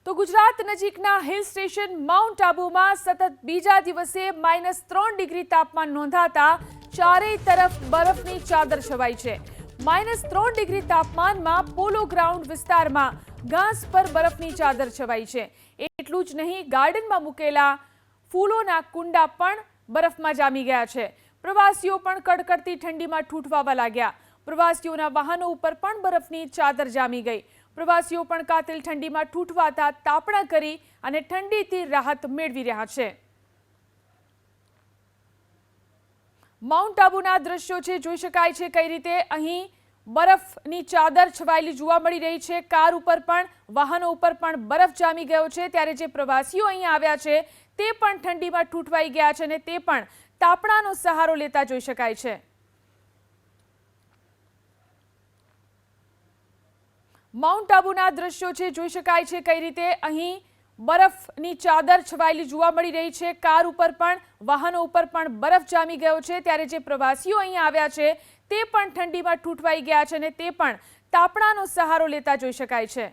તો ગુજરાત નજીકના hill station mount આબુમાં સતત બીજા દિવસે -3 ડિગ્રી તાપમાન નોંધાતા ચારેય તરફ બરફની ચાદર છવાઈ છે। -3 ડિગ્રી તાપમાનમાં પોલો ગ્રાઉન્ડ વિસ્તારમાં ઘાસ પર બરફની ચાદર છવાઈ છે। એટલું જ નહીં, ગાર્ડનમાં મૂકેલા ફૂલોના કુંડા પણ બરફમાં જામી ગયા છે। પ્રવાસીઓ પણ કડકડતી ઠંડીમાં ઠૂંઠવાવા લાગ્યા। પ્રવાસીઓના વાહનો ઉપર પણ બરફની ચાદર જામી ગઈ। પ્રવાસીઓ પણ કાતિલ ઠંડીમાં ઠૂંઠવાતા તાપણા કરી અને ઠંડીથી રાહત મેળવી રહ્યા છે। માઉન્ટ આબુના દ્રશ્યો છે, જોઈ શકાય છે કઈ રીતે અહીં બરફની ચાદર છવાયેલી જોવા મળી રહી છે। કાર ઉપર પણ, વાહનો ઉપર પણ બરફ જામી ગયો છે, ત્યારે જે પ્રવાસીઓ અહીં આવ્યા છે તે પણ ઠંડીમાં ઠૂંઠવાઈ ગયા છે અને તે પણ તાપણાનો સહારો લેતા જોઈ શકાય છે। માઉન્ટ આબુના દ્રશ્યો છે, જોઈ શકાય છે કઈ રીતે અહીં બરફની ચાદર છવાયેલી જોવા મળી રહી છે। કાર ઉપર પણ, વાહનો ઉપર પણ બરફ જામી ગયો છે, ત્યારે જે પ્રવાસીઓ અહીં આવ્યા છે તે પણ ઠંડીમાં ઠૂંઠવાઈ ગયા છે અને તે પણ તાપણાનો સહારો લેતા જોઈ શકાય છે।